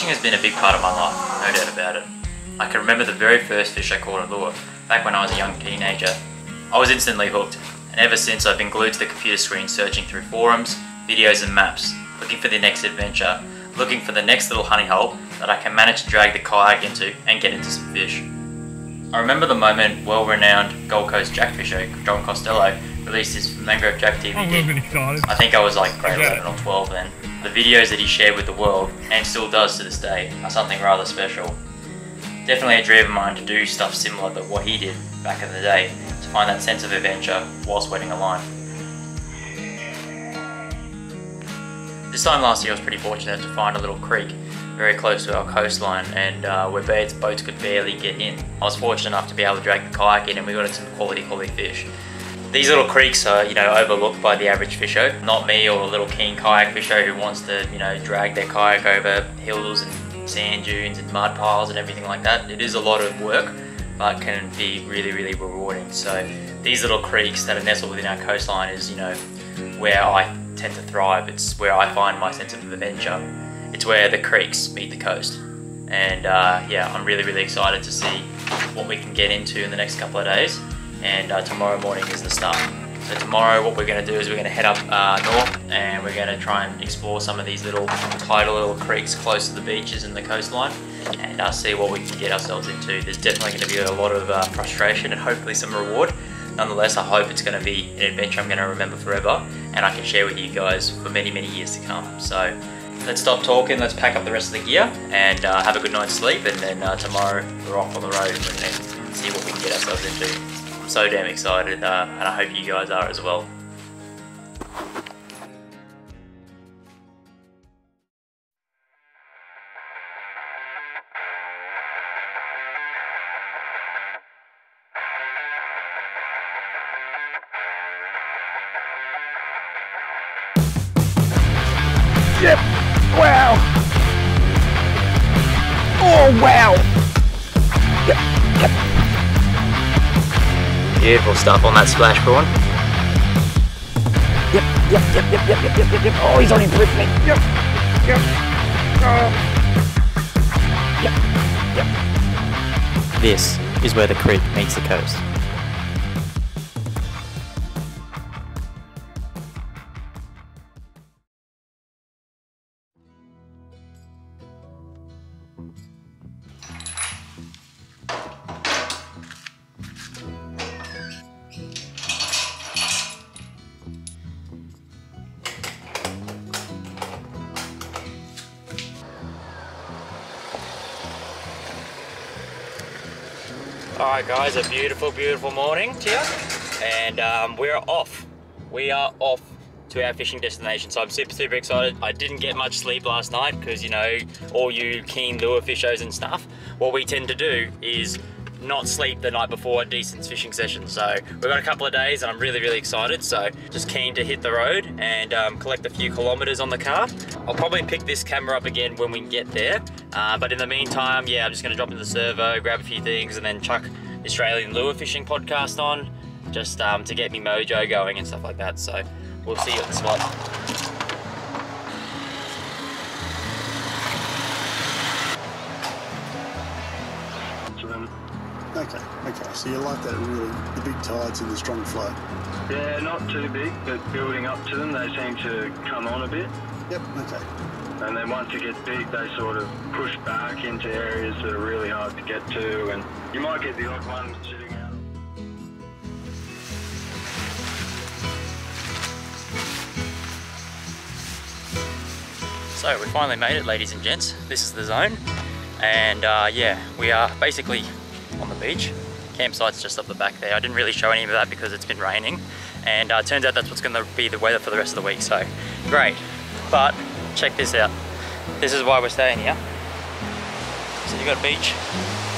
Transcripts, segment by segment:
Fishing has been a big part of my life, no doubt about it. I can remember the very first fish I caught on lure, back when I was a young teenager. I was instantly hooked, and ever since I've been glued to the computer screen searching through forums, videos and maps, looking for the next adventure, looking for the next little honey hole that I can manage to drag the kayak into and get into some fish. I remember the moment well-renowned Gold Coast jackfisher John Costello released his Mangrove Jack DVD. I think I was like grade 11 or 12 then. The videos that he shared with the world, and still does to this day, are something rather special. Definitely a dream of mine to do stuff similar to what he did back in the day, to find that sense of adventure whilst wetting a line. This time last year I was pretty fortunate to find a little creek very close to our coastline, and where boats could barely get in. I was fortunate enough to be able to drag the kayak in, and we got in some quality fish. These little creeks are, overlooked by the average fisher. Not me or a little keen kayak fisher who wants to, drag their kayak over hills and sand dunes and mud piles and everything like that. It is a lot of work, but can be really, really rewarding. So these little creeks that are nestled within our coastline is, where I tend to thrive. It's where I find my sense of adventure. It's where the creeks meet the coast. And yeah, I'm really, really excited to see what we can get into in the next couple of days. And tomorrow morning is the start. So tomorrow what we're going to do is we're going to head up north, and we're going to try and explore some of these tidal little creeks close to the beaches and the coastline, and see what we can get ourselves into. There's definitely going to be a lot of frustration and hopefully some reward. Nonetheless, I hope it's going to be an adventure I'm going to remember forever, and I can share with you guys for many, many years to come. So let's stop talking, let's pack up the rest of the gear and have a good night's sleep, and then tomorrow we're off on the road and see what we can get ourselves into. I'm so damn excited, and I hope you guys are as well. Yep! Wow! Oh wow! Yep, yep. Beautiful stuff on that splash prawn. Yep. Oh, he's on him with me. Yep. Oh. Yep. This is where the creek meets the coast. Alright guys, a beautiful, beautiful morning to you, and we're off. We are off to our fishing destination, so I'm super, super excited. I didn't get much sleep last night because, all you keen lure fishers and stuff, what we tend to do is not sleep the night before a decent fishing session. So we've got a couple of days and I'm really, really excited. So just keen to hit the road and collect a few kilometers on the car. I'll probably pick this camera up again when we get there. But in the meantime, yeah, I'm just gonna drop into the servo, grab a few things, and then chuck the Australian Lure Fishing podcast on, just to get me mojo going and stuff like that. So we'll see you at the spot. Okay, so you like that really, the big tides and the strong flow? Yeah, not too big, but building up to them, they seem to come on a bit. Yep, okay. And then once it gets big, they sort of push back into areas that are really hard to get to, and you might get the odd one sitting out. So we finally made it, ladies and gents. This is the zone, and yeah, we are basically on the beach. Campsite's just up the back there. I didn't really show any of that because it's been raining, and turns out that's what's going to be the weather for the rest of the week, so great. But check this out. This is why we're staying here. So you've got beach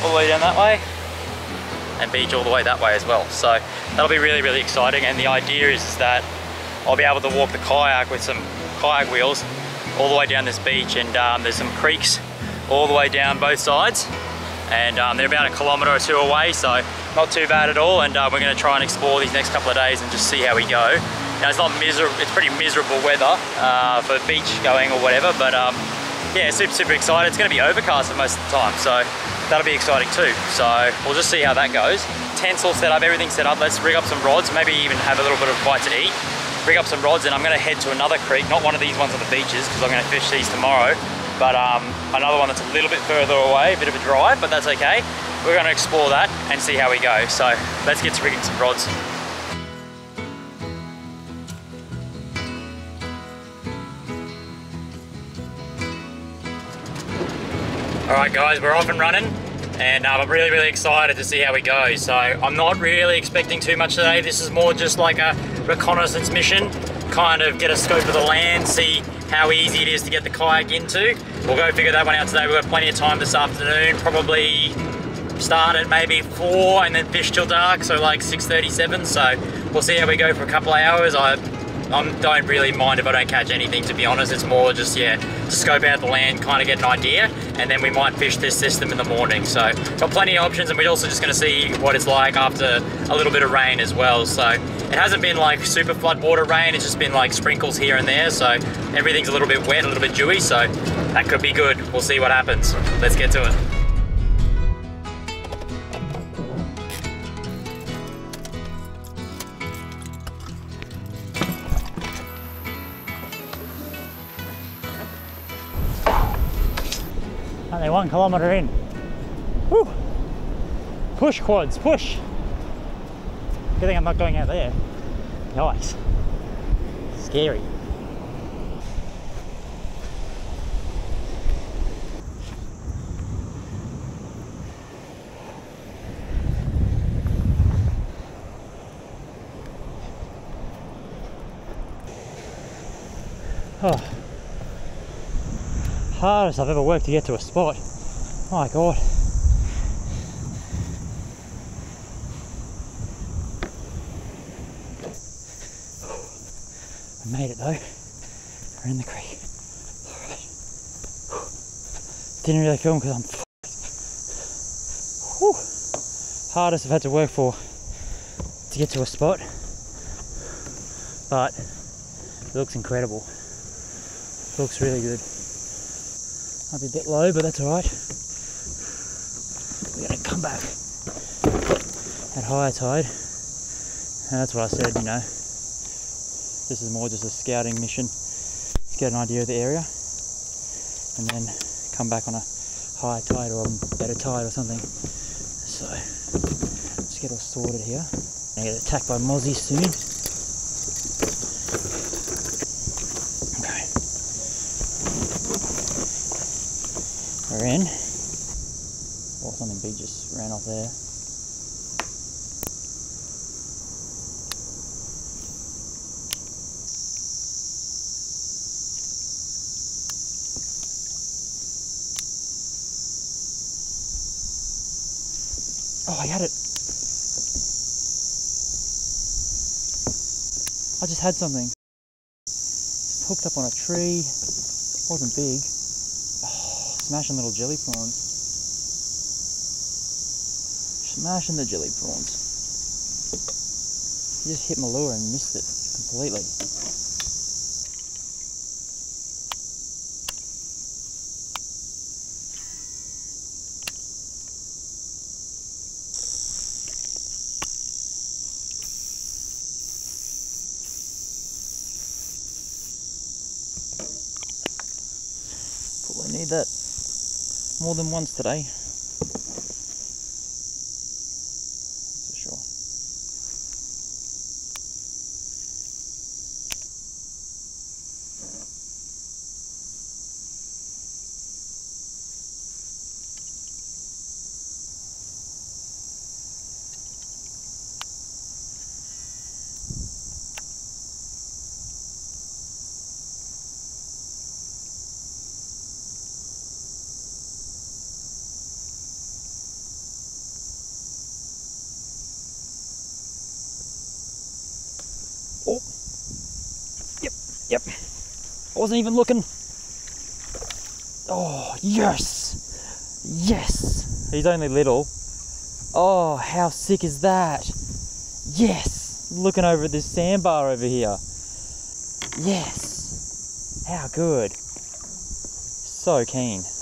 all the way down that way, and beach all the way that way as well. So that'll be really, really exciting, and the idea is that I'll be able to walk the kayak with some kayak wheels all the way down this beach, and there's some creeks all the way down both sides, and they're about 1 kilometre or 2 away, so not too bad at all. And we're going to try and explore these next couple of days and just see how we go. Now, it's not miserable, it's pretty miserable weather for beach going or whatever, but yeah, super excited. It's going to be overcast for most of the time, so that'll be exciting too. So we'll just see how that goes. Tents all set up, everything's set up. Let's rig up some rods, maybe even have a little bit of a bite to eat. Rig up some rods, and I'm going to head to another creek, not one of these ones on the beaches, because I'm going to fish these tomorrow, but another one that's a little bit further away, a bit of a drive, but that's okay. We're going to explore that and see how we go. So let's get to rigging some rods. Alright guys, we're off and running, and I'm really excited to see how we go. So I'm not really expecting too much today. This is more just like a reconnaissance mission, kind of get a scope of the land, see how easy it is to get the kayak into. We'll go figure that one out today. We've got plenty of time this afternoon, probably start at maybe 4 and then fish till dark, so like 6:37. So we'll see how we go for a couple of hours. I don't really mind if I don't catch anything, to be honest. It's more just, yeah, to scope out the land, kind of get an idea, and then we might fish this system in the morning. So got plenty of options, and we're also just going to see what it's like after a little bit of rain as well. So it hasn't been like super floodwater rain, it's just been like sprinkles here and there, so everything's a little bit wet, a little bit dewy, so that could be good. We'll see what happens. Let's get to it. Only 1 kilometre in. Woo! Push quads, push! Good thing I'm not going out there. Nice. Scary. Oh. Hardest I've ever worked to get to a spot. My God. I made it though. We're in the creek. Alright. Didn't really film because I'm whew. Hardest I've had to work for to get to a spot. But it looks incredible. It looks really good. Might be a bit low, but that's alright. We're going to come back at higher tide. And that's what I said, you know. This is more just a scouting mission to get an idea of the area. And then come back on a higher tide or a better tide or something. So, let's get all sorted here. I'm going to get attacked by mozzies soon. We're in. Oh, something big just ran off there. Oh, I had it. I just had something. It's hooked up on a tree. Wasn't big. Smashing little jelly prawns. Smashing the jelly prawns. You just hit my lure and missed it completely. Probably need that more than once today. That's for sure. Oh, yep, I wasn't even looking. Oh, yes, he's only little. Oh, how sick is that? Yes, looking over at this sandbar over here. Yes, how good. So keen. Not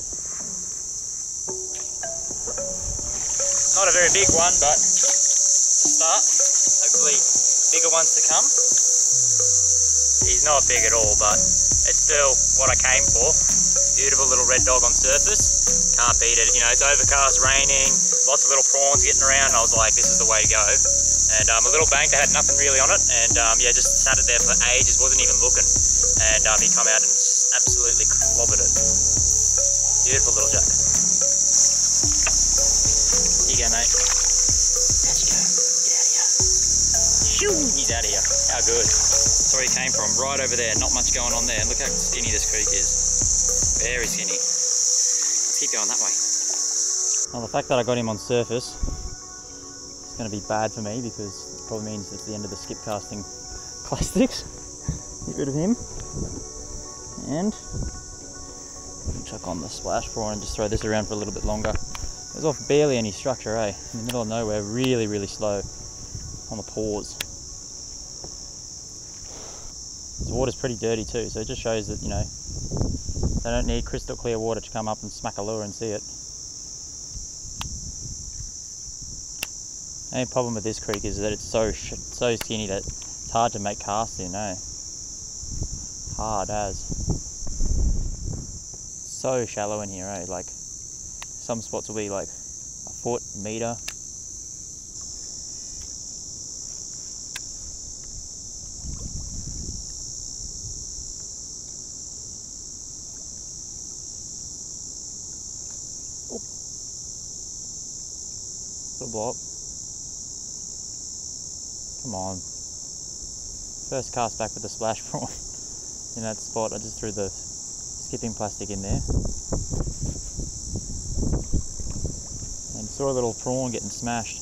a very big one, but to start. Hopefully bigger ones to come. He's not big at all, but it's still what I came for. Beautiful little red dog on surface. Can't beat it. You know, it's overcast, raining, lots of little prawns getting around. I was like, this is the way to go. And a little bank that had nothing really on it, and yeah, just sat it there for ages, wasn't even looking. And he come out and just absolutely clobbered it. Beautiful little jack. Here you go, mate. There you go. Get out of here. Shoo! He's out of here. How good. That's where he came from, right over there. Not much going on there. Look how skinny this creek is. Very skinny. Let's keep going that way. Well, the fact that I got him on surface is going to be bad for me because it probably means it's the end of the skip casting plastics. Get rid of him. And chuck on the splash prawn and just throw this around for a little bit longer. There's off barely any structure, eh? In the middle of nowhere, really, really slow on the paws. The water's pretty dirty too, so it just shows that, you know, they don't need crystal clear water to come up and smack a lure and see it. The only problem with this creek is that it's so skinny that it's hard to make casts in, eh? Hard as. So shallow in here, eh? Like, some spots will be like a foot, meter. Oh. Little blow up. Come on. First cast back with the splash prawn in that spot. I just threw the skipping plastic in there. And saw a little prawn getting smashed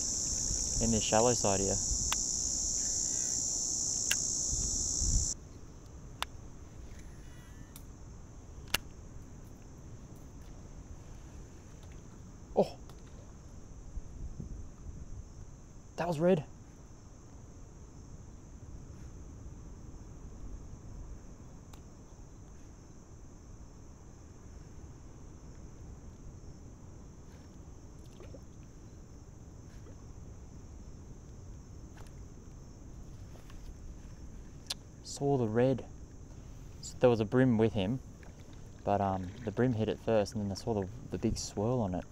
in this shallow side here. Oh! That was red. Saw the red. There was a brim with him, but the brim hit it first, and then I saw the big swirl on it.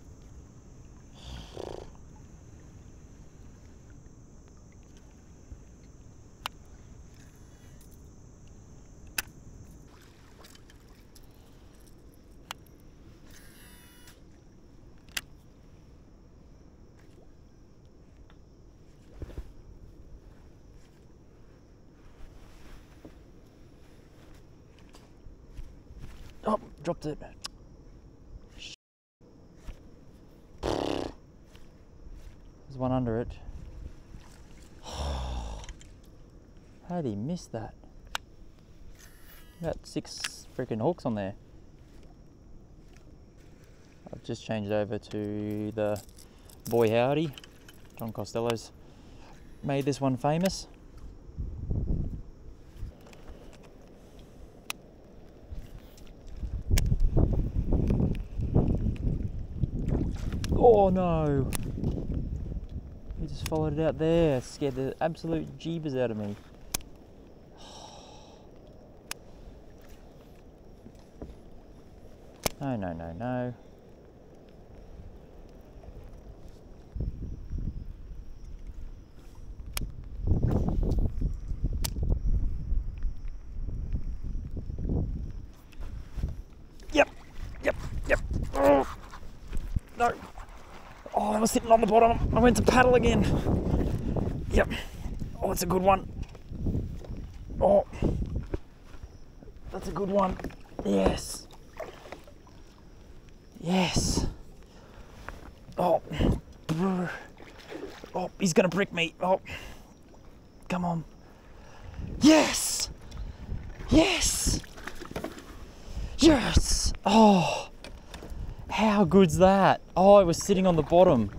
Oh, dropped it. There's one under it. How did he miss that? About 6 freaking hooks on there. I've just changed over to the Boy Howdy. John Costello's made this one famous. Oh no! He just followed it out there, scared the absolute jeebers out of me. No, no, no, no. Yep, yep, yep. Oh, no. Oh, I was sitting on the bottom. I went to paddle again. Yep. Oh, that's a good one. Oh, that's a good one. Yes. Yes. Oh. Oh, he's gonna brick me. Oh. Come on. Yes. Yes. Yes. Oh. How good's that? Oh, it was sitting on the bottom.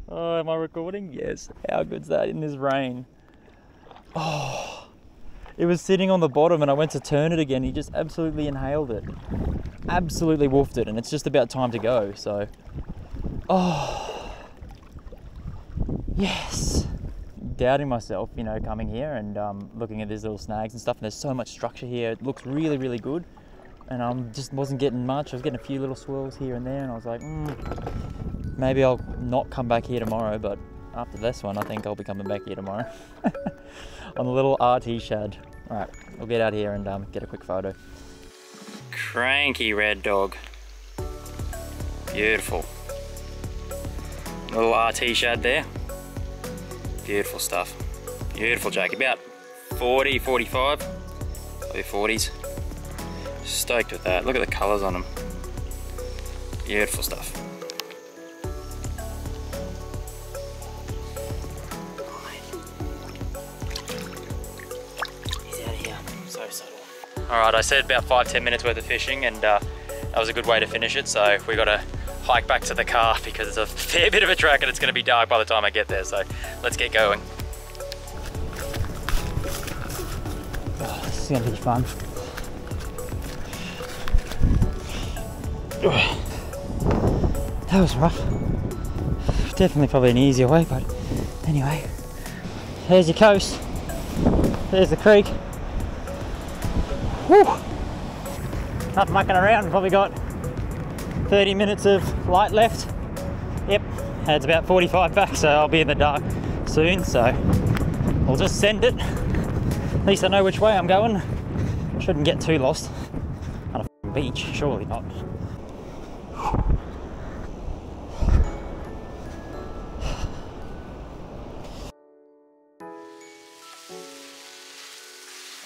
Oh, am I recording? Yes. How good's that in this rain? Oh, It was sitting on the bottom and I went to turn it again. He just absolutely inhaled it. Absolutely woofed it, and it's just about time to go, so. Oh. Yes. Doubting myself, you know, coming here and looking at these little snags and stuff, and there's so much structure here. It looks really, really good. And I just wasn't getting much. I was getting a few little swirls here and there, and I was like, maybe I'll not come back here tomorrow, but after this one, I think I'll be coming back here tomorrow. On the little RT shad. All right, we'll get out here and get a quick photo. Cranky red dog. Beautiful. Little RT shad there. Beautiful stuff. Beautiful Jake. About 40, 45, probably 40s. Stoked with that. Look at the colours on them. Beautiful stuff. He's out here. So subtle. Alright, I said about 5-10 minutes worth of fishing, and that was a good way to finish it. So we got to hike back to the car because it's a fair bit of a track and it's going to be dark by the time I get there. So let's get going. Oh, this is going to be fun. That was rough. Definitely probably an easier way, but anyway. There's your coast. There's the creek. Whew. Not mucking around, probably got 30 minutes of light left. Yep, it's about 45 back, so I'll be in the dark soon, so I'll just send it. At least I know which way I'm going. Shouldn't get too lost on a beach, surely not.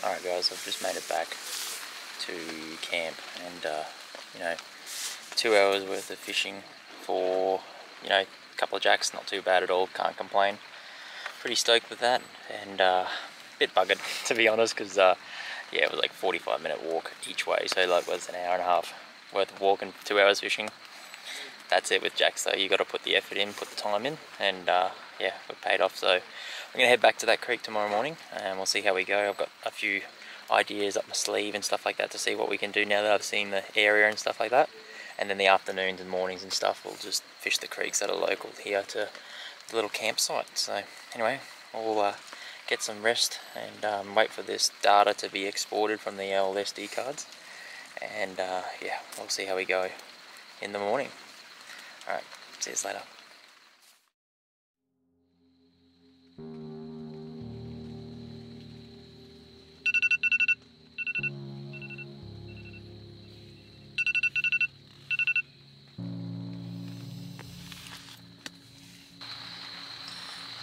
Alright guys, I've just made it back to camp, and you know, 2 hours worth of fishing for, you know, a couple of jacks, not too bad at all, can't complain. Pretty stoked with that, and a bit buggered to be honest, because yeah, it was like 45-minute walk each way, so like was an hour and a half worth of walking for 2 hours fishing. That's it with jacks though, you got to put the effort in, put the time in, and yeah, we're paid off. So I'm gonna head back to that creek tomorrow morning and we'll see how we go. I've got a few ideas up my sleeve and stuff like that to see what we can do now that I've seen the area and stuff like that. And then the afternoons and mornings and stuff, we'll just fish the creeks that are local here to the little campsite. So anyway, we'll get some rest and wait for this data to be exported from the old SD cards. And yeah, we'll see how we go in the morning. Alright, see you later.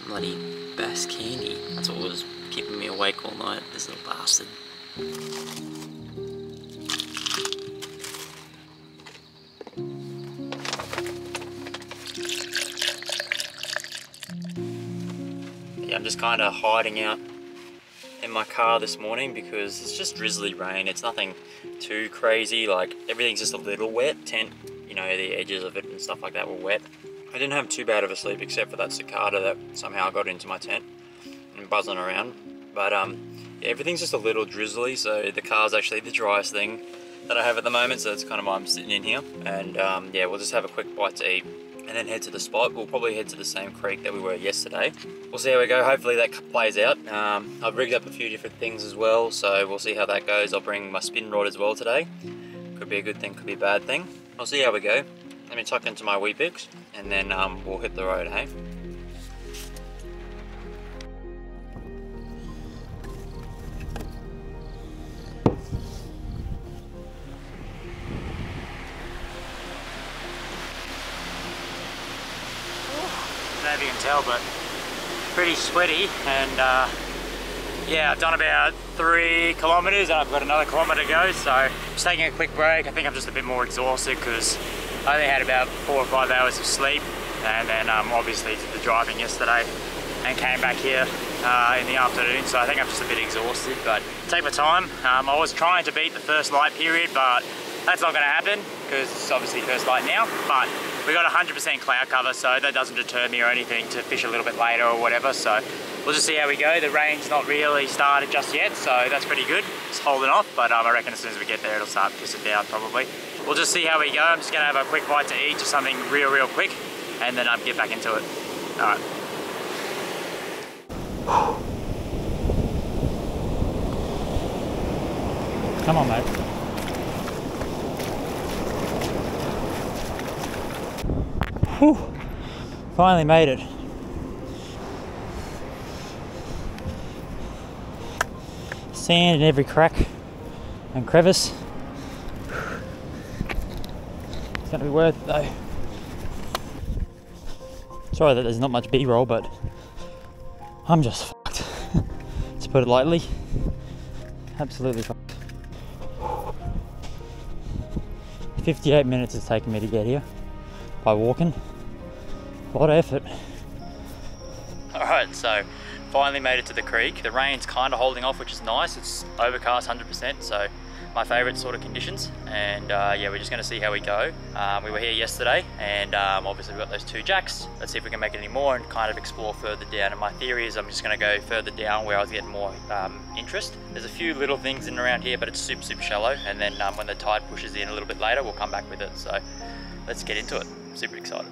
Bloody bass candy. That's what was keeping me awake all night, this little bastard. Yeah, I'm just kind of hiding out in my car this morning because it's just drizzly rain. It's nothing too crazy, like everything's just a little wet. Tent, you know, the edges of it and stuff like that were wet. I didn't have too bad of a sleep except for that cicada that somehow got into my tent and buzzing around. But yeah, everything's just a little drizzly, so the car's actually the driest thing that I have at the moment, so that's kind of why I'm sitting in here. And yeah, we'll just have a quick bite to eat and then head to the spot. We'll probably head to the same creek that we were yesterday. We'll see how we go. Hopefully that plays out. I've rigged up a few different things as well, so we'll see how that goes. I'll bring my spin rod as well today. Could be a good thing, could be a bad thing. I'll see how we go. Let me tuck into my wee picks and then we'll hit the road, hey? I don't know if you can tell, but pretty sweaty, and yeah, I've done about 3 kilometers and I've got another kilometer to go, so just taking a quick break. I think I'm just a bit more exhausted because I only had about 4 or 5 hours of sleep, and then obviously did the driving yesterday and came back here in the afternoon, so I think I'm just a bit exhausted, but take my time. I was trying to beat the first light period, but that's not going to happen because it's obviously first light now, but we got 100% cloud cover, so that doesn't deter me or anything to fish a little bit later or whatever. So we'll just see how we go. The rain's not really started just yet, so that's pretty good. It's holding off, but I reckon as soon as we get there, it'll start pissing down probably. We'll just see how we go. I'm just gonna have a quick bite to eat, just something real quick, and then get back into it. All right. Come on, mate. Whew. Finally made it. Sand in every crack and crevice. It's gonna be worth it though. Sorry that there's not much B-roll, but I'm just fucked, to put it lightly. Absolutely fucked. 58 minutes it's taken me to get here by walking. A lot of effort. Alright, so finally made it to the creek. The rain's kind of holding off, which is nice. It's overcast 100%, so my favourite sort of conditions. And yeah, we're just going to see how we go. We were here yesterday, and obviously we've got those 2 jacks. Let's see if we can make any more and kind of explore further down. And my theory is I'm just going to go further down where I was getting more interest. There's a few little things in around here, but it's super shallow. And then when the tide pushes in a little bit later, we'll come back with it. So let's get into it. I'm super excited.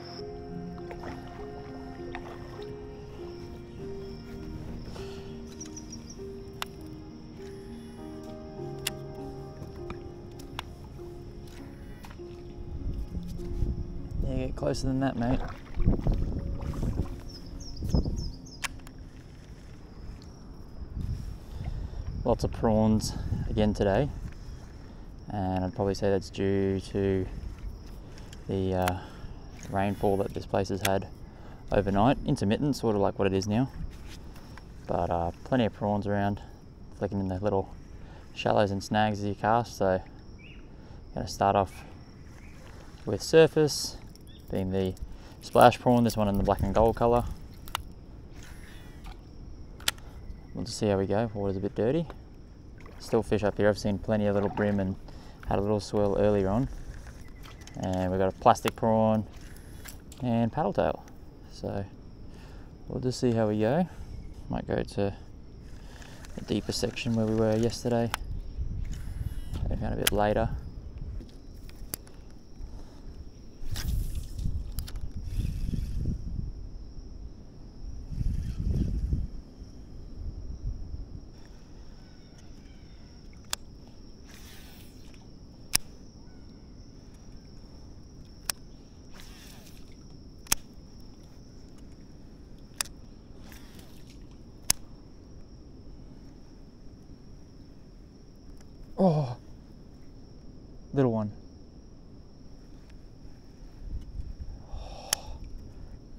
Yeah, get closer than that, mate. Lots of prawns again today, and I'd probably say that's due to the rainfall that this place has had overnight. Intermittent, sort of like what it is now, but plenty of prawns around, flicking in the little shallows and snags as you cast. So I'm going to start off with surface, being the splash prawn, this one in the black and gold colour. We'll just see how we go. Water's a bit dirty. Still fish up here. I've seen plenty of little brim and had a little swirl earlier on. And we've got a plastic prawn and paddle tail. So we'll just see how we go. Might go to a deeper section where we were yesterday. I found a bit later. Oh, little one.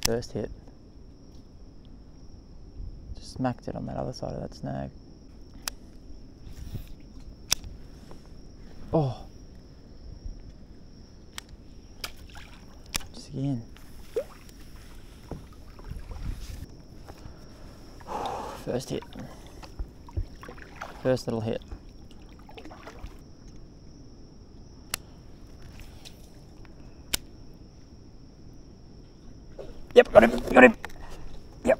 First hit. Just smacked it on that other side of that snag. Oh. Just again. First hit. First little hit. Yep, got him. Yep.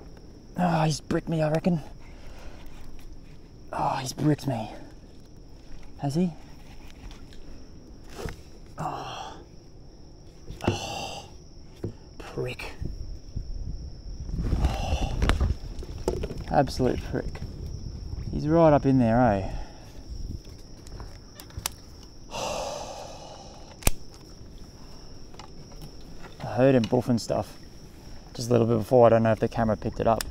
Oh, he's bricked me, I reckon. Oh, he's bricked me. Has he? Oh. Oh. Prick. Oh. Absolute prick. He's right up in there, eh? I heard him buffing stuff just a little bit before. I don't know if the camera picked it up.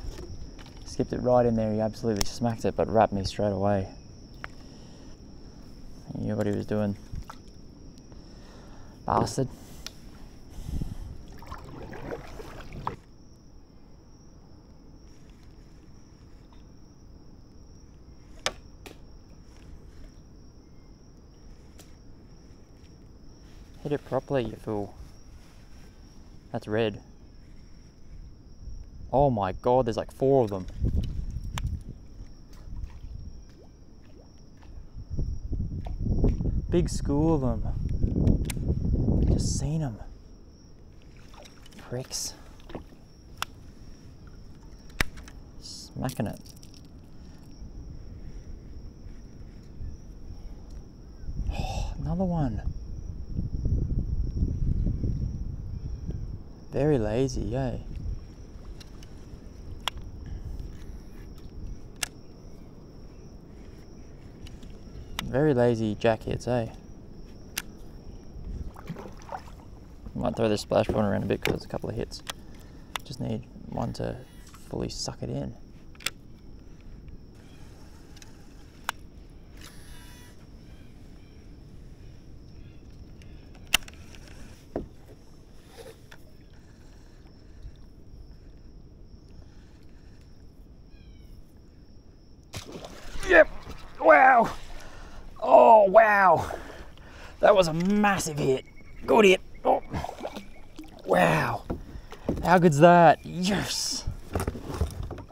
Skipped it right in there. He absolutely smacked it, but wrapped me straight away. He knew what he was doing. Bastard. Hit it properly, you fool. That's red. Oh my god, there's like 4 of them. Big school of them. just seen them. Pricks. Smacking it. Oh, another one. Very lazy, eh? Very lazy jack hits, eh? Might throw the splash point around a bit because it's a couple of hits. Just need one to fully suck it in. Yep! Wow! Oh, wow! That was a massive hit. Good hit. Oh. Wow! How good's that? Yes!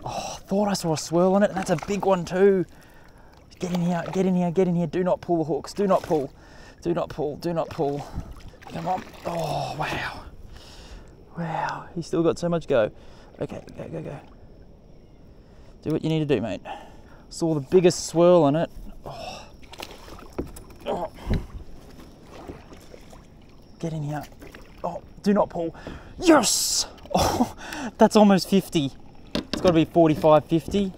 Oh, thought I saw a swirl on it, and that's a big one too. Get in here, get in here, get in here. Do not pull the hooks. Do not pull. Do not pull. Do not pull. Come on. Oh, wow. Wow. He's still got so much go. Okay, go, go, go. Do what you need to do, mate. Saw the biggest swirl on it. Oh. Oh. Get in here. Oh, do not pull. Yes! Oh, that's almost 50. It's got to be 45, 50.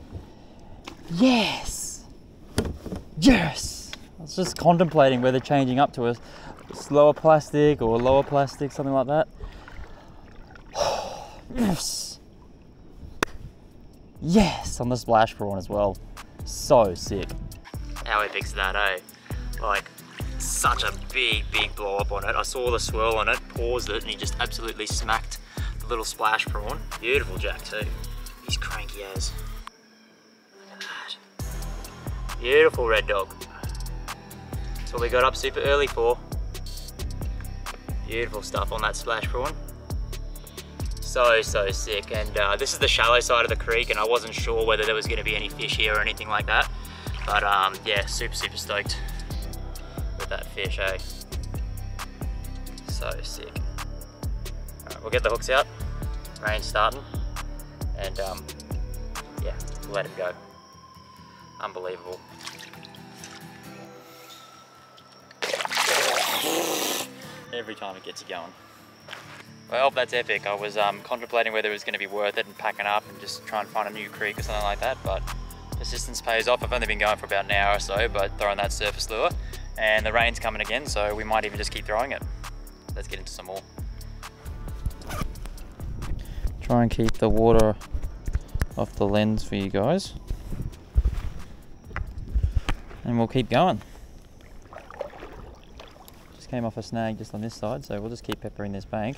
Yes! Yes! I was just contemplating whether changing up to a slower plastic or lower plastic, something like that. Yes! Yes! On the splash prawn as well. So sick. How epic's that, eh? Like, such a big blow up on it. I saw the swirl on it, paused it, and he just absolutely smacked the little splash prawn. Beautiful jack too. He's cranky as. Look at that. Beautiful red dog. That's what we got up super early for. Beautiful stuff on that splash prawn. So sick. And this is the shallow side of the creek, and I wasn't sure whether there was going to be any fish here or anything like that. But yeah, super stoked with that fish, eh? So sick. Alright, we'll get the hooks out. Rain's starting. And yeah, we'll let him go. Unbelievable. Every time it gets you going. Well, that's epic. I was contemplating whether it was going to be worth it and packing up and just try and find a new creek or something like that, but persistence pays off. I've only been going for about an hour or so, but throwing that surface lure, and the rain's coming again, so we might even just keep throwing it. Let's get into some more. Try and keep the water off the lens for you guys, and we'll keep going. Just came off a snag just on this side, so we'll just keep peppering this bank.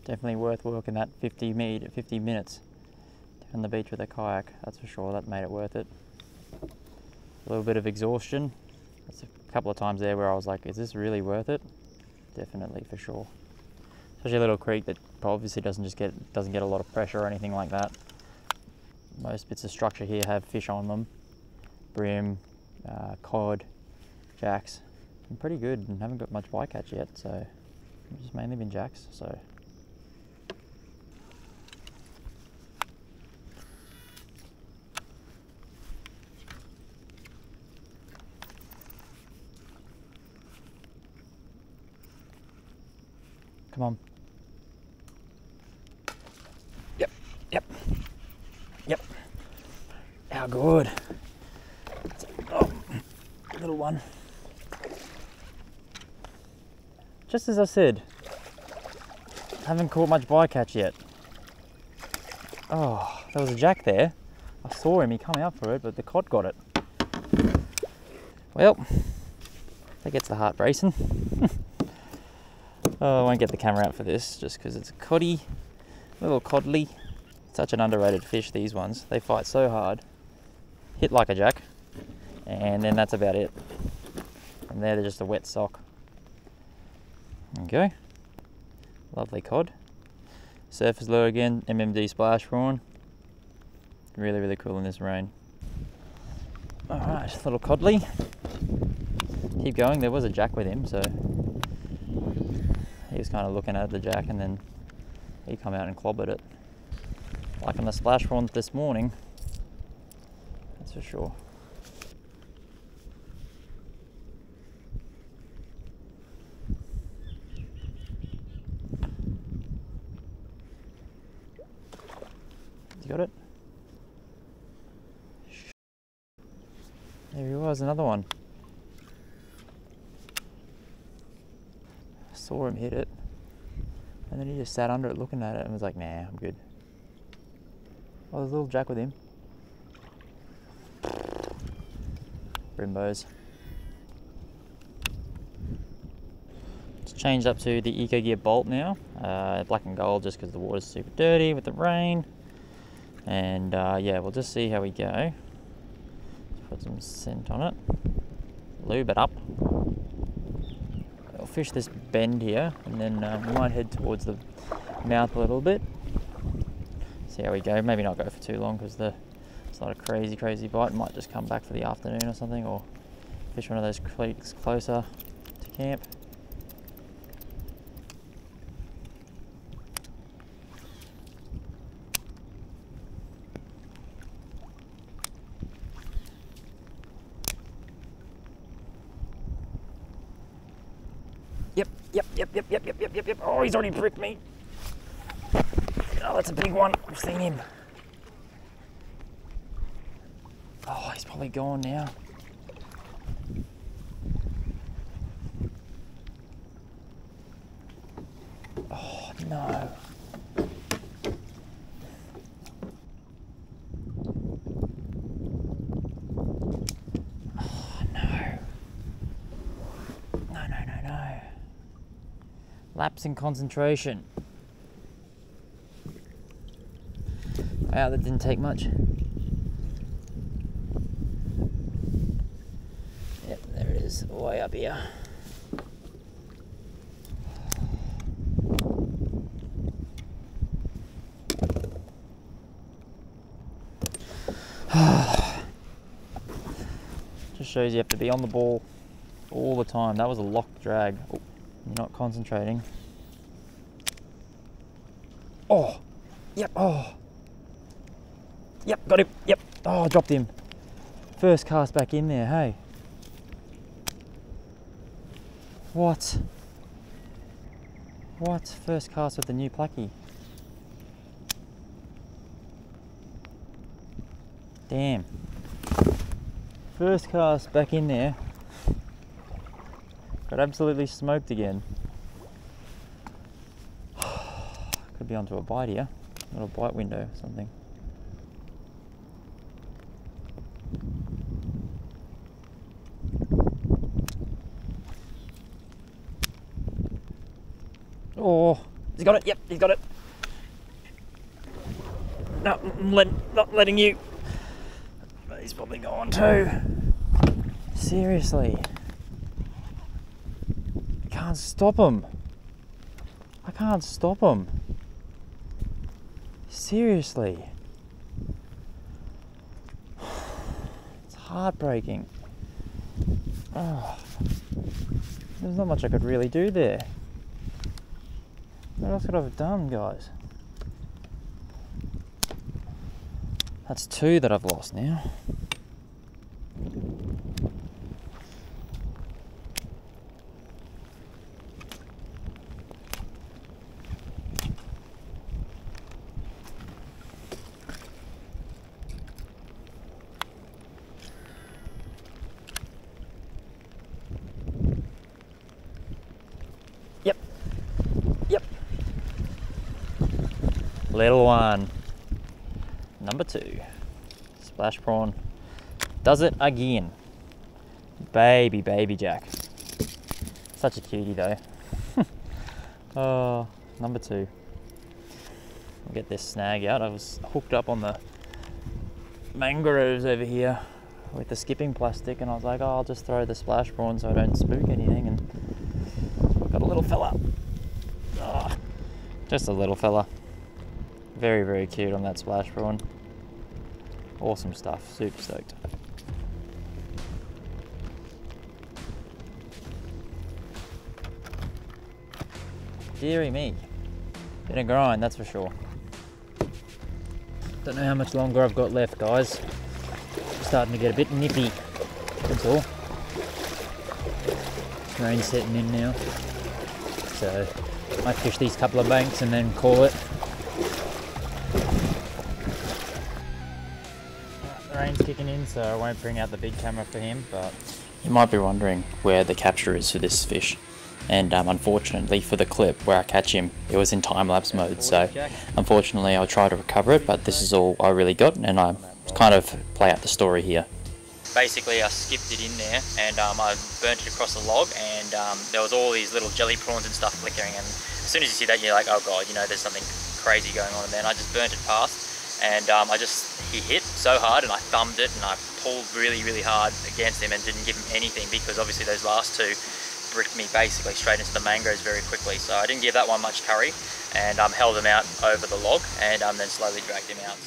Definitely worth working that 50 minutes down the beach with a kayak, that's for sure. That made it worth it. A little bit of exhaustion. That's a couple of times there where I was like, is this really worth it? Definitely, for sure. Especially a little creek that obviously doesn't get a lot of pressure or anything like that. Most bits of structure here have fish on them. Brim, cod, jacks. I'm pretty good and haven't got much bycatch yet, so it's just mainly been jacks. So. Come on. Yep. How good. Oh, little one. Just as I said, haven't caught much bycatch yet. Oh, there was a jack there. I saw him, he coming up for it, but the cod got it. Well, that gets the heart racing. Oh, I won't get the camera out for this just because it's a coddy, little codly. Such an underrated fish, these ones. They fight so hard. Hit like a jack, and then that's about it. From there, they're just a wet sock. Okay. Lovely cod. Surface lure again, MMD splash prawn. Really cool in this rain. Alright, little codley. Keep going, there was a jack with him, so he was kind of looking at the jack and then he come out and clobbered it. Like on the splash prawns this morning, that's for sure. You got it? There he was, another one. I saw him hit it, and then he just sat under it looking at it and was like, nah, I'm good. Oh, there's a little jack with him. Brimbos. It's changed up to the Eco Gear Bolt now. Black and gold just because the water's super dirty with the rain. And yeah, we'll just see how we go. Put some scent on it. Lube it up. I'll fish this bend here and then we might head towards the mouth a little bit. See how we go. Maybe not go for too long because it's not a crazy bite. Might just come back for the afternoon or something, or fish one of those creeks closer to camp. Yep. Oh, he's already pricked me. Oh, that's a big one. I've seen him. Oh, he's probably gone now. Oh, no. Oh, no. No. Lapse in concentration. Wow, that didn't take much. Yep, there it is, way up here. Just shows you have to be on the ball all the time. That was a locked drag. Oh, you're not concentrating. Oh, yep, oh. Yep, got him, yep. Oh, dropped him. First cast back in there, hey. What? First cast with the new Placky. Damn. First cast back in there. Got absolutely smoked again. Could be onto a bite here. Little bite window or something. Oh, he's got it. Yep, he's got it. No, I'm not letting you. He's probably gone too. Seriously. I can't stop him. I can't stop him. Seriously. It's heartbreaking. Oh, there's not much I could really do there. What else could I have done, guys? That's two that I've lost now. Yep. Little one. Number 2. Splash prawn. Does it again. Baby jack. Such a cutie though. Oh, number 2. I'll get this snag out. I was hooked up on the mangroves over here with the skipping plastic, and I was like, oh, I'll just throw the splash prawn so I don't spook anything, and got a little fella. Oh, just a little fella. Very cute on that splash prawn. Awesome stuff, super stoked. Deary me. Been a grind, that's for sure. Don't know how much longer I've got left, guys. I'm starting to get a bit nippy. That's all. Rain's setting in now. So, I might fish these couple of banks and then call it. The rain's kicking in, so I won't bring out the big camera for him, but you might be wondering where the capture is for this fish. And unfortunately for the clip where I catch him, it was in time-lapse mode, so unfortunately I'll try to recover it, but this is all I really got, and I kind of play out the story here. Basically I skipped it in there, and I burnt it across the log, and there was all these little jelly prawns and stuff flickering, and as soon as you see that you're like, oh god, you know, there's something crazy going on, and then I just burnt it past, and he hit so hard, and I thumbed it, and I pulled really, really hard against him and didn't give him anything, because obviously those last two bricked me basically straight into the mangroves very quickly. So I didn't give that one much curry, and held him out over the log, and then slowly dragged him out.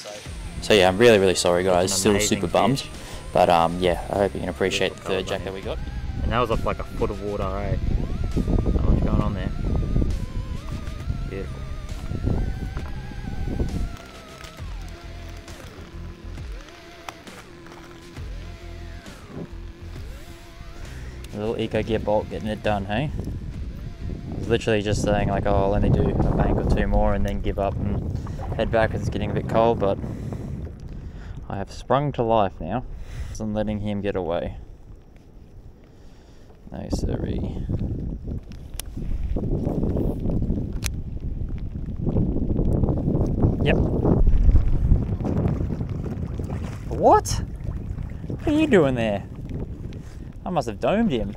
So yeah, I'm really, really sorry guys, still super bummed, but yeah, I hope you can appreciate the third jack that we got. And that was off like a foot of water, eh? Not much going on there. Beautiful. A little eco gear bolt getting it done, hey? I was literally just saying like, oh, I'll only do a bank or two more and then give up and head back because it's getting a bit cold, but I have sprung to life now. So I'm letting him get away. No siree. Yep. What? What are you doing there? I must have domed him.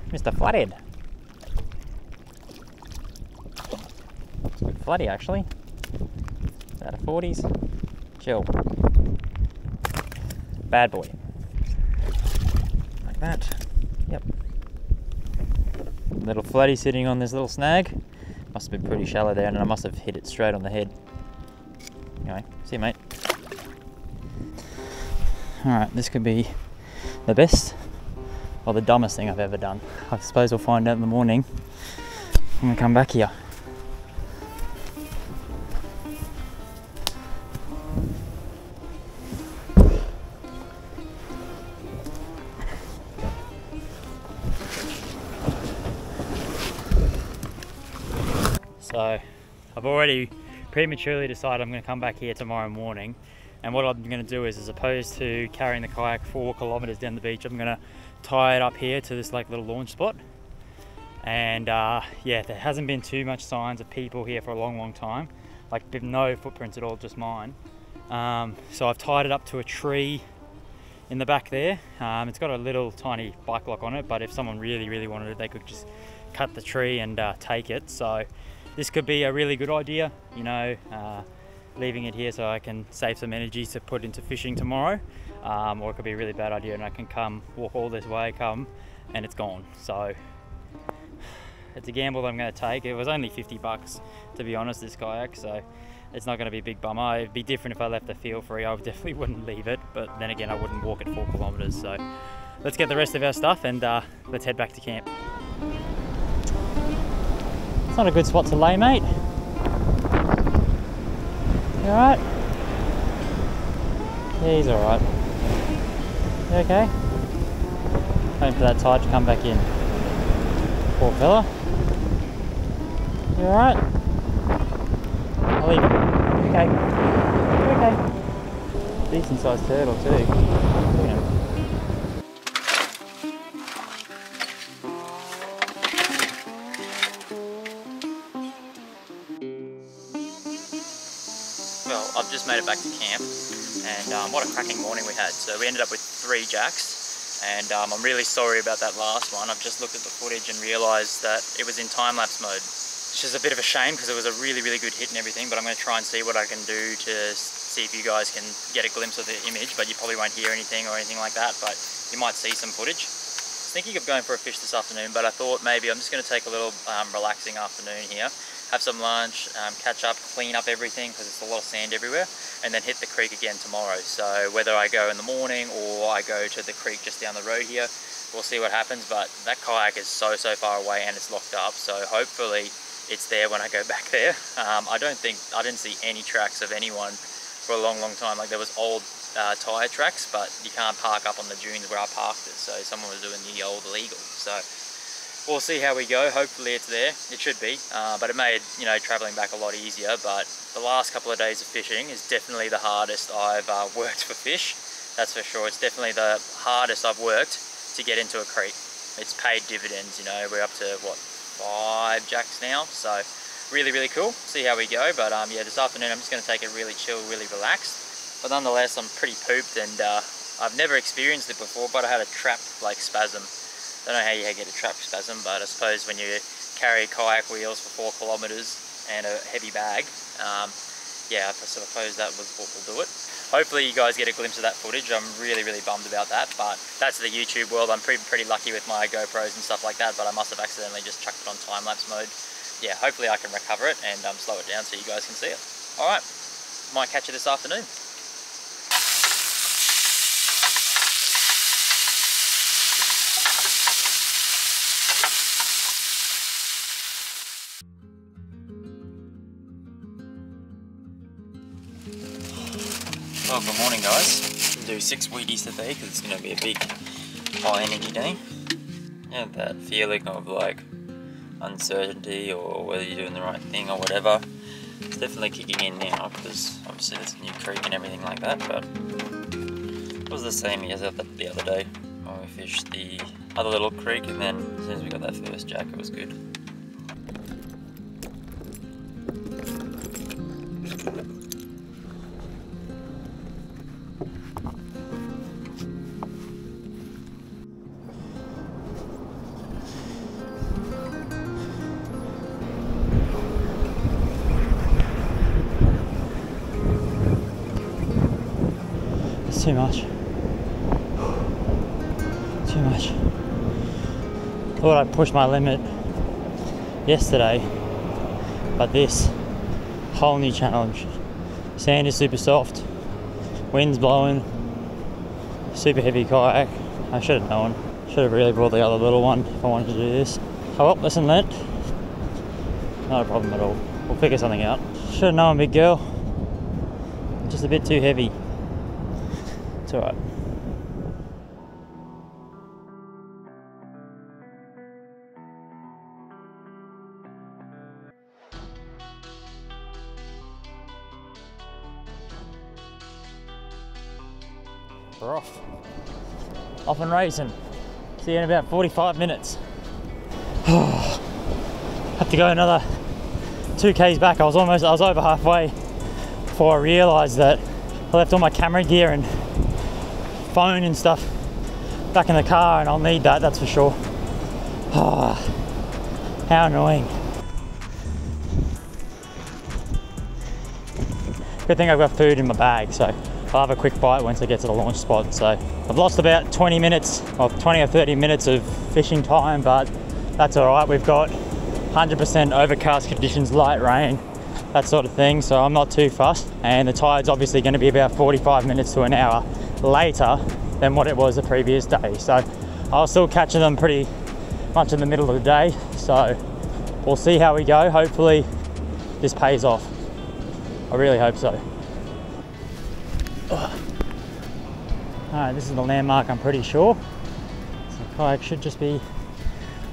Mr. Flathead. It's a good flatty actually. Out of 40s. Chill. Bad boy. Like that. Yep. Little flatty sitting on this little snag. Must have been pretty shallow there, and I must have hit it straight on the head. Anyway, see you mate. Alright, this could be the best or the dumbest thing I've ever done. I suppose we'll find out in the morning when we come back here. So I've already prematurely decided I'm going to come back here tomorrow morning, and what I'm going to do is, as opposed to carrying the kayak 4 kilometers down the beach, I'm going to tie it up here to this like little launch spot. And yeah, there hasn't been too much signs of people here for a long time, like no footprints at all, just mine. So I've tied it up to a tree in the back there. It's got a little tiny bike lock on it, but if someone really wanted it, they could just cut the tree and take it. So this could be a really good idea, you know, leaving it here so I can save some energy to put into fishing tomorrow, or it could be a really bad idea and I can walk all this way, and it's gone. So it's a gamble that I'm going to take. It was only 50 bucks to be honest, this kayak, so it's not going to be a big bummer. It'd be different if I left the field free. I definitely wouldn't leave it, but then again I wouldn't walk it 4 kilometers. So let's get the rest of our stuff and let's head back to camp. It's not a good spot to lay, mate. You alright? Yeah, he's alright. You okay? Waiting for that tide to come back in. Poor fella. You alright? I'll leave him. Okay. Okay. Decent sized turtle too. Look at him. Well, I've just made it back to camp, and what a cracking morning we had. So we ended up with 3 jacks, and I'm really sorry about that last one. I've just looked at the footage and realised that it was in time-lapse mode, which is a bit of a shame because it was a really good hit and everything, but I'm going to try and see what I can do to see if you guys can get a glimpse of the image, but you probably won't hear anything or anything like that, but you might see some footage. I was thinking of going for a fish this afternoon, but I thought maybe I'm just going to take a little relaxing afternoon here, have some lunch, catch up, clean up everything because it's a lot of sand everywhere, and then hit the creek again tomorrow. So whether I go in the morning or I go to the creek just down the road here, we'll see what happens. But that kayak is so far away and it's locked up, so hopefully it's there when I go back there. I didn't see any tracks of anyone for a long time. Like there was old tyre tracks, but you can't park up on the dunes where I parked it, so someone was doing the old illegal. So we'll see how we go. Hopefully it's there. It should be, but it made, you know, traveling back a lot easier. But the last couple of days of fishing is definitely the hardest I've worked for fish. That's for sure. It's definitely the hardest I've worked to get into a creek. It's paid dividends, you know. We're up to what, 5 jacks now, so really cool. See how we go. But yeah, this afternoon I'm just going to take it really chill, really relaxed. But nonetheless, I'm pretty pooped, and I've never experienced it before, but I had a trap like spasm. Don't know how you get a trap spasm, but I suppose when you carry kayak wheels for 4 kilometers and a heavy bag, yeah, I suppose that was what will do it. Hopefully you guys get a glimpse of that footage. I'm really bummed about that, but that's the YouTube world. I'm pretty lucky with my GoPros and stuff like that, but I must have accidentally just chucked it on time-lapse mode. Yeah, hopefully I can recover it and slow it down so you guys can see it. All right, might catch you this afternoon. Well, good morning guys. We'll do 6 Wheaties today because it's going to be a big high energy day. Yeah, that feeling of like uncertainty or whether you're doing the right thing or whatever, it's definitely kicking in now because obviously there's a new creek and everything like that, but it was the same as the other day when we fished the other little creek, and then as soon as we got that first jack it was good. Too much. Too much. Thought I'd push my limit yesterday, but this whole new challenge. Sand is super soft, wind's blowing, super heavy kayak. I should have known. Should have really brought the other little one if I wanted to do this. Oh well, lesson learnt. Not a problem at all. We'll figure something out. Should have known, big girl. Just a bit too heavy. It's alright. We're off. Off and racing. See you in about 45 minutes. Have to go another 2 k's back. I was over halfway before I realised that I left all my camera gear and phone and stuff back in the car, and I'll need that, that's for sure. How annoying. Good thing I've got food in my bag, so I'll have a quick bite once I get to the launch spot. So I've lost about 20 minutes, or 20 or 30 minutes of fishing time, but that's all right. We've got 100% overcast conditions, light rain, that sort of thing, so I'm not too fussed. And the tide's obviously going to be about 45 minutes to an hour later than what it was the previous day, so I was still catching them pretty much in the middle of the day, so we'll see how we go. Hopefully this pays off. I really hope so. Alright, this is the landmark, I'm pretty sure. So the kayak should just be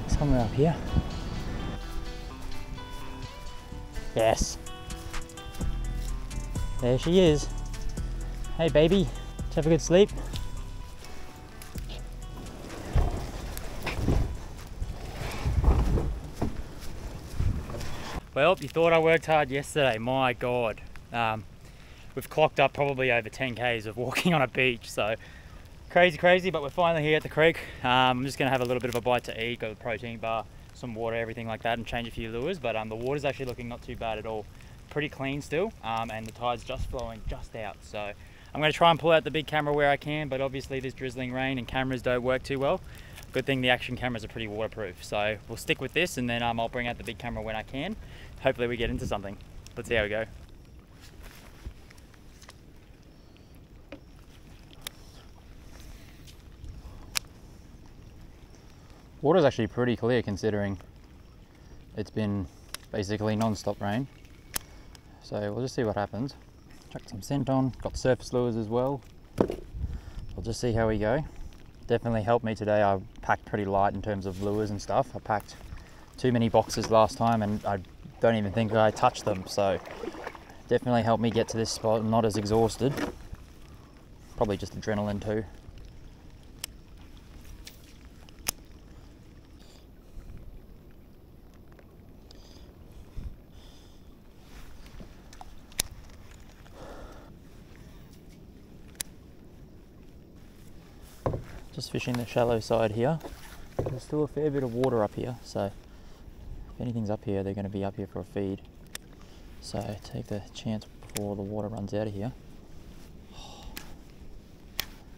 somewhere up here. Yes. There she is. Hey baby, did you have a good sleep? Well, you thought I worked hard yesterday, my God. We've clocked up probably over 10 k's of walking on a beach, so crazy, but we're finally here at the creek. I'm just gonna have a little bit of a bite to eat, got a protein bar, some water, everything like that, and change a few lures, but the water's actually looking not too bad at all. Pretty clean still, and the tide's just flowing just out, so I'm going to try and pull out the big camera where I can, but obviously this drizzling rain and cameras don't work too well. Good thing the action cameras are pretty waterproof, so we'll stick with this, and then I'll bring out the big camera when I can. Hopefully we get into something. Let's see how we go. Water's actually pretty clear considering it's been basically non-stop rain. So we'll just see what happens. Chuck some scent on, got surface lures as well. We'll just see how we go. Definitely helped me today. I packed pretty light in terms of lures and stuff. I packed too many boxes last time and I don't even think I touched them. So definitely helped me get to this spot. I'm not as exhausted. Probably just adrenaline too. Just fishing the shallow side here. There's still a fair bit of water up here, so if anything's up here, they're going to be up here for a feed. So take the chance before the water runs out of here.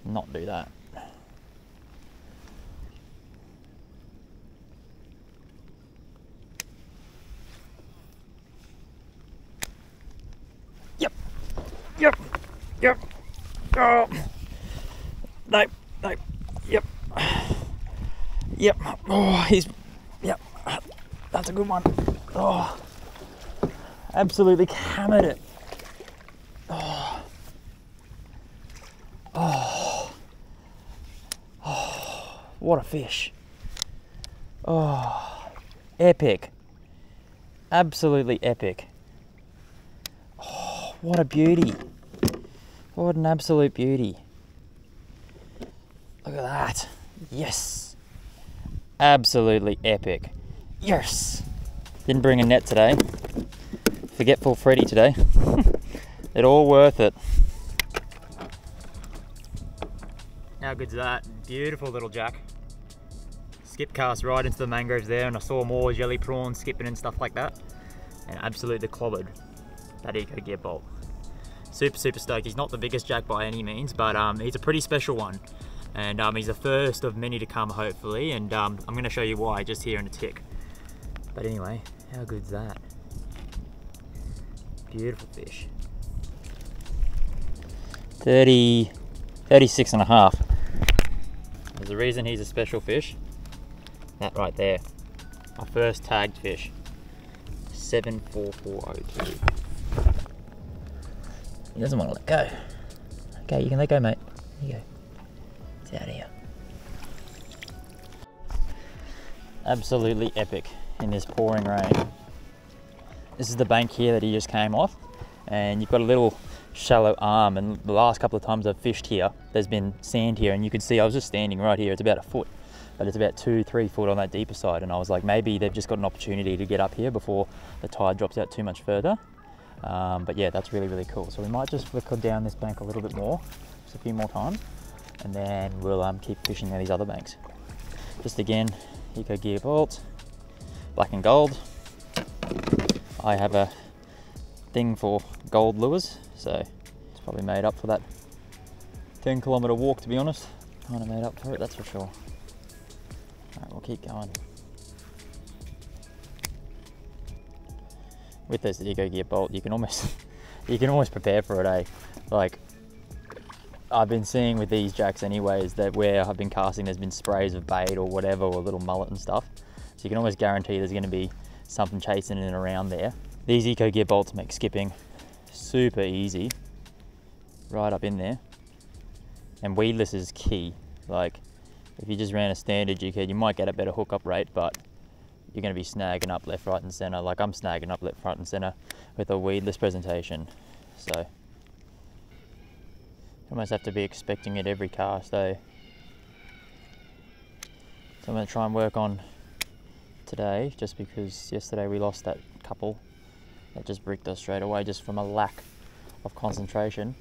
Not do that. Yep. Yep. Yep. Oh. No. No. Yep. Yep. Oh, yep. That's a good one. Oh. Absolutely hammered it. Oh. Oh. Oh. What a fish. Oh. Epic. Absolutely epic. Oh, what a beauty. What an absolute beauty. Look at that. Yes. Absolutely epic. Yes. Didn't bring a net today. Forgetful Freddy today. It all worth it. How good's that? Beautiful little jack. Skip cast right into the mangroves there, and I saw more jelly prawns skipping and stuff like that. And absolutely clobbered that eco gear bolt. Super stoked. He's not the biggest jack by any means, but he's a pretty special one. And he's the first of many to come, hopefully, and I'm going to show you why just here in a tick. But anyway, how good's that? Beautiful fish. 36 and a half. There's a reason he's a special fish. That right there. Our first tagged fish. 74402. He doesn't want to let go. Okay, you can let go, mate. There you go. It's out of here. Absolutely epic in this pouring rain. This is the bank here that he just came off, and you've got a little shallow arm, and the last couple of times I've fished here, there's been sand here, and you can see I was just standing right here. It's about a foot, but it's about 2-3 foot on that deeper side, and I was like, maybe they've just got an opportunity to get up here before the tide drops out too much further. But yeah, that's really cool. So we might just flicker down this bank a little bit more, just a few more times, and then we'll keep fishing these other banks. Just again, eco gear bolt, black and gold. I have a thing for gold lures, so it's probably made up for that 10-kilometer walk, to be honest. Kind of made up for it, that's for sure. All right, we'll keep going. With this eco gear bolt, you can almost prepare for it, eh? Like, I've been seeing with these jacks anyways, that where I've been casting there's been sprays of bait or whatever, or little mullet and stuff, so you can almost guarantee there's going to be something chasing in and around there. These eco gear bolts make skipping super easy right up in there, and weedless is key. Like, if you just ran a standard jig head, you might get a better hookup rate, but you're going to be snagging up left, right and center. Like, I'm snagging up left, right and center with a weedless presentation, so you almost have to be expecting it every cast, eh? So I'm going to try and work on today, just because yesterday we lost that couple that just bricked us straight away just from a lack of concentration.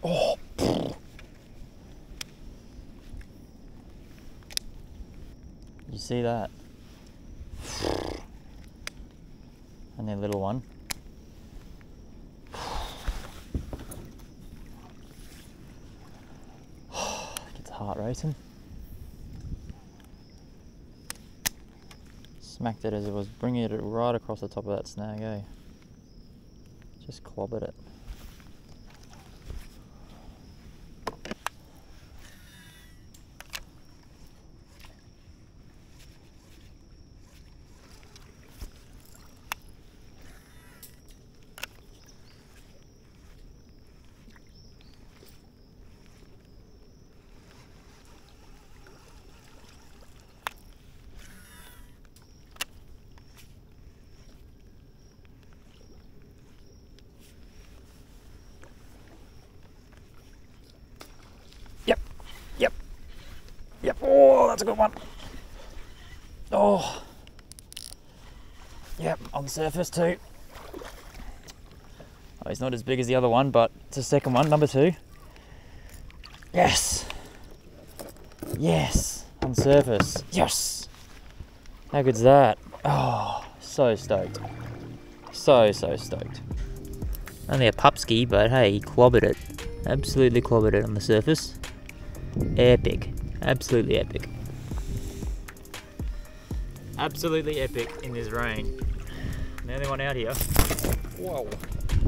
Oh, you see that? And their little one. Gets heart racing. Smacked it as it was bringing it right across the top of that snag, eh? Just clobbered it. Yep, oh, that's a good one. Oh, yep, on the surface too. Oh, he's not as big as the other one, but it's the second one, number 2. Yes, yes, on surface, yes. How good's that? Oh, so stoked. So stoked. Only a pupski, but hey, he clobbered it. Absolutely clobbered it on the surface. Epic. Absolutely epic. Absolutely epic in this rain. The only one out here. Whoa.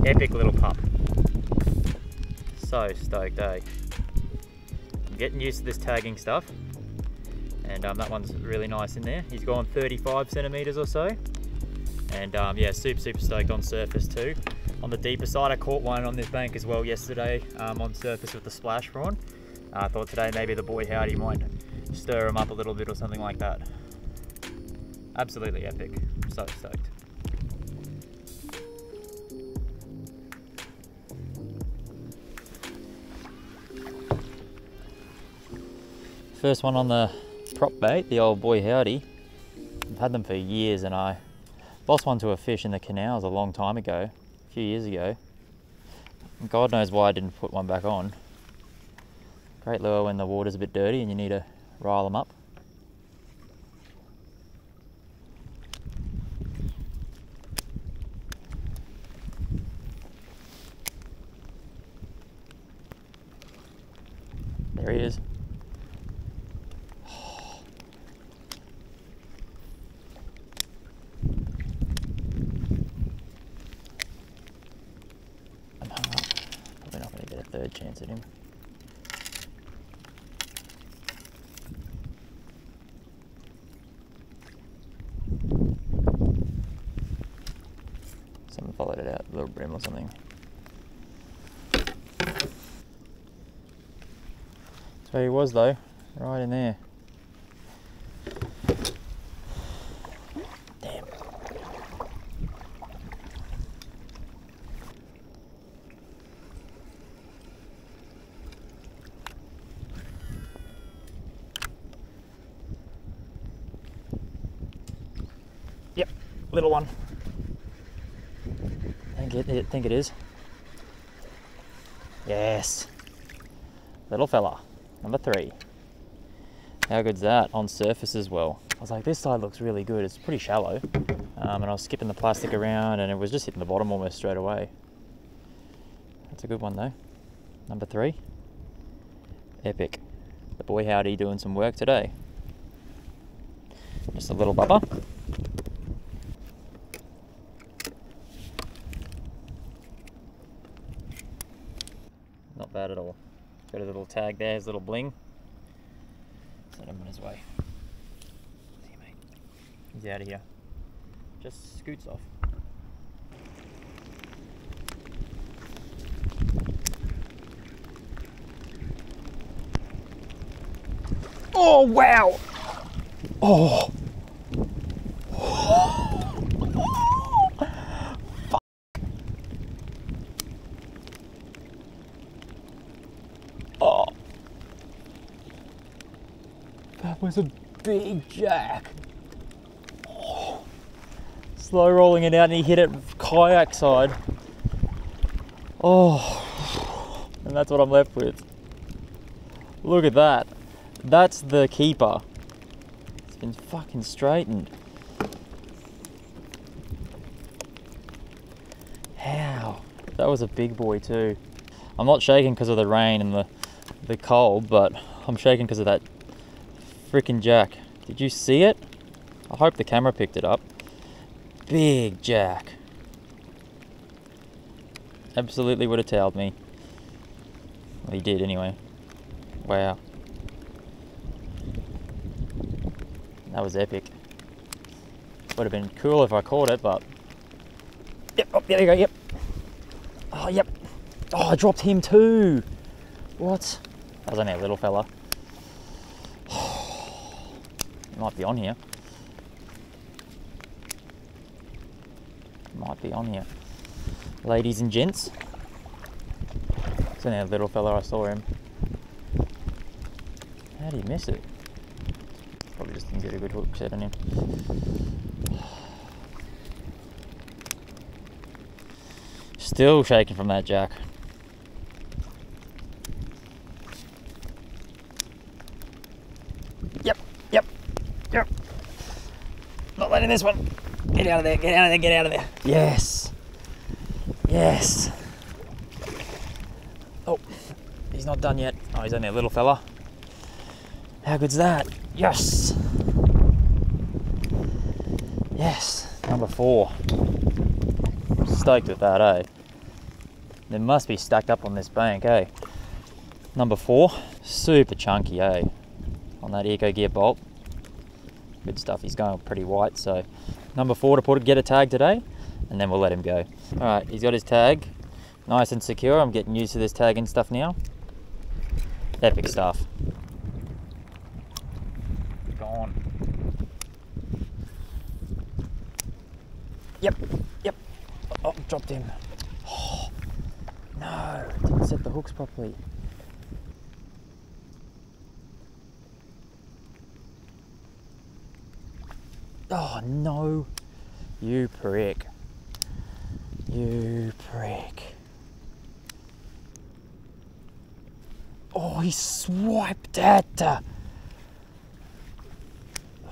Epic little pup. So stoked, eh? I'm getting used to this tagging stuff. And that one's really nice in there. He's gone 35 centimeters or so. And yeah, super stoked on surface too. On the deeper side, I caught one on this bank as well yesterday on surface with the splash prawn. I thought today maybe the boy howdy might stir him up a little bit or something like that. Absolutely epic. So stoked. First one on the prop bait, the old boy howdy. I've had them for years and I lost one to a fish in the canals a long time ago, a few years ago. And God knows why I didn't put one back on. Great lure when the water's a bit dirty and you need to rile them up. There he is. I'm hung up. Probably not going to get a third chance at him. Someone followed it out, a little brim or something. That's where he was though, right in there. Damn. Yep, little one. I think it is. Yes. Little fella. Number 3. How good's that? On surface as well. I was like, this side looks really good. It's pretty shallow. And I was skipping the plastic around and it was just hitting the bottom almost straight away. That's a good one though. Number 3. Epic. The boy howdy doing some work today. Just a little bubba. Not bad at all. Got a little tag there, his little bling. Set him on his way. See you, mate. He's out of here. Just scoots off. Oh, wow! Oh! Oh, that was a big jack. Oh. Slow rolling it out and he hit it kayak side. Oh, and that's what I'm left with. Look at that. That's the keeper. It's been fucking straightened. How? That was a big boy too. I'm not shaking because of the rain and the cold, but I'm shaking because of that freaking jack. Did you see it? I hope the camera picked it up. Big jack. Absolutely would have towed me. Well, he did anyway. Wow. That was epic. Would have been cool if I caught it, but... Yep, oh, there you go, yep. Oh, yep. Oh, I dropped him too. What? That was only a little fella. He might be on here. Might be on here. Ladies and gents. It's only a little fella, I saw him. How did he miss it? Probably just didn't get a good hook set on him. Still shaking from that jack. Yep, yep, yep. Not letting this one. Get out of there, get out of there, get out of there. Yes. Yes. Oh, he's not done yet. Oh, he's only a little fella. How good's that? Yes. Yes, number 4. Stoked with that, eh? There must be stacked up on this bank, eh? Number 4, super chunky, eh? On that Eco Gear bolt. Good stuff, he's going pretty white, so number 4 to get a tag today, and then we'll let him go. Alright, he's got his tag, nice and secure. I'm getting used to this tagging stuff now. Epic stuff. Gone. Yep, yep. Oh, dropped him. Oh, no, didn't set the hooks properly. Oh no, you prick. You prick. Oh, he swiped at. I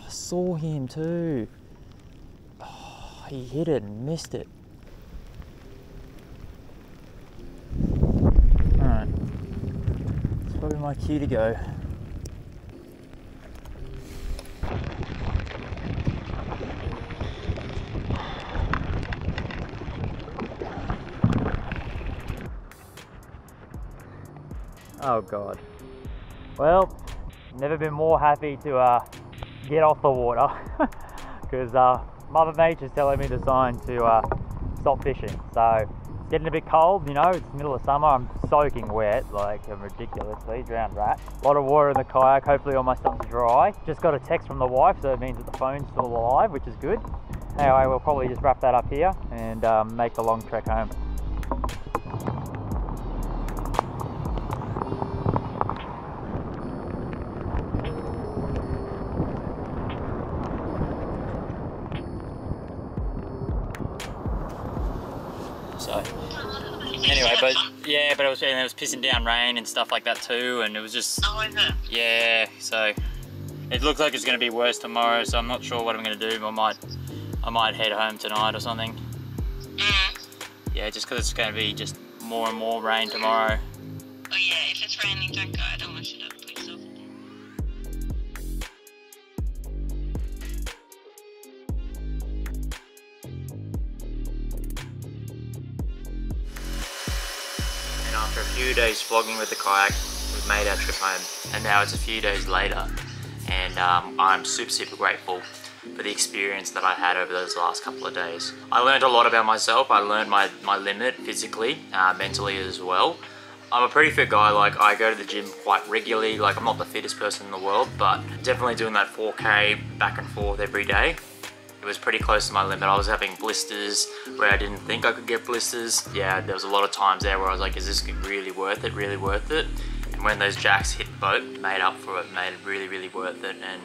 saw him too. Oh, he hit it and missed it. Alright, it's probably my cue to go. Oh God. Well, never been more happy to get off the water because Mother Nature's telling me the sign to stop fishing. So it's getting a bit cold, you know, it's the middle of summer. I'm soaking wet, like a ridiculously drowned rat. A lot of water in the kayak, hopefully all my stuff's dry. Just got a text from the wife, so it means that the phone's still alive, which is good. Anyway, we'll probably just wrap that up here and make the long trek home. So anyway, but yeah, but it was pissing down rain and stuff like that too, and it was just, yeah, so it looks like it's going to be worse tomorrow, so I'm not sure what I'm going to do. I might head home tonight or something. Yeah, just because it's going to be just more and more rain tomorrow. Oh yeah, if it's raining, don't go. I don't want you to put yourself in. After a few days flogging with the kayak, we've made our trip home, and now it's a few days later, and I'm super grateful for the experience that I had over those last couple of days. I learned a lot about myself. I learned my limit physically, mentally as well. I'm a pretty fit guy. Like, I go to the gym quite regularly. Like, I'm not the fittest person in the world, but definitely doing that 4K back and forth every day, it was pretty close to my limit. I was having blisters where I didn't think I could get blisters. Yeah, there was a lot of times there where I was like, is this really worth it? Really worth it? And when those jacks hit the boat, made up for it, made it really worth it. And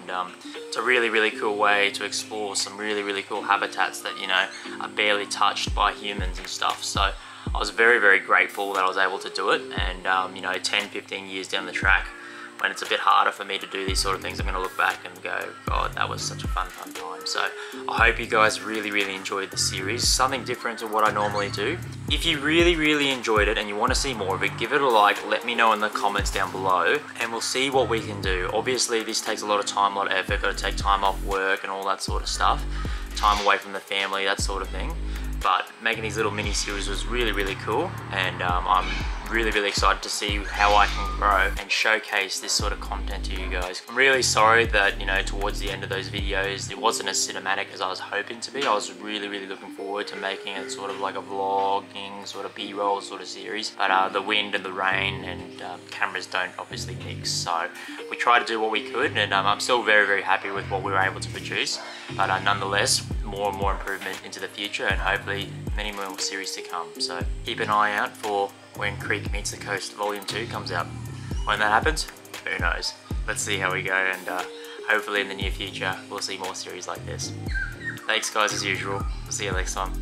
it's a really cool way to explore some really cool habitats that, you know, are barely touched by humans and stuff. So I was very grateful that I was able to do it. And you know, 10-15 years down the track, when it's a bit harder for me to do these sort of things, I'm going to look back and go, God, that was such a fun time. So I hope you guys really enjoyed the series. Something different to what I normally do. If you really enjoyed it and you want to see more of it, give it a like, let me know in the comments down below, and we'll see what we can do. Obviously, this takes a lot of time, a lot of effort, got to take time off work and all that sort of stuff. Time away from the family, that sort of thing. but making these little mini series was really cool, and I'm really excited to see how I can grow and showcase this sort of content to you guys. I'm really sorry that, you know, towards the end of those videos it wasn't as cinematic as I was hoping to be. I was really looking forward to making it sort of like a vlogging sort of b-roll sort of series, but the wind and the rain and cameras don't obviously mix, so we tried to do what we could, and I'm still very happy with what we were able to produce, but nonetheless more and more improvement into the future, and hopefully many more series to come. So keep an eye out for When Creek Meets the Coast Volume 2 comes out. When that happens, who knows? Let's see how we go, and hopefully in the near future we'll see more series like this. Thanks guys as usual. We'll see you next time.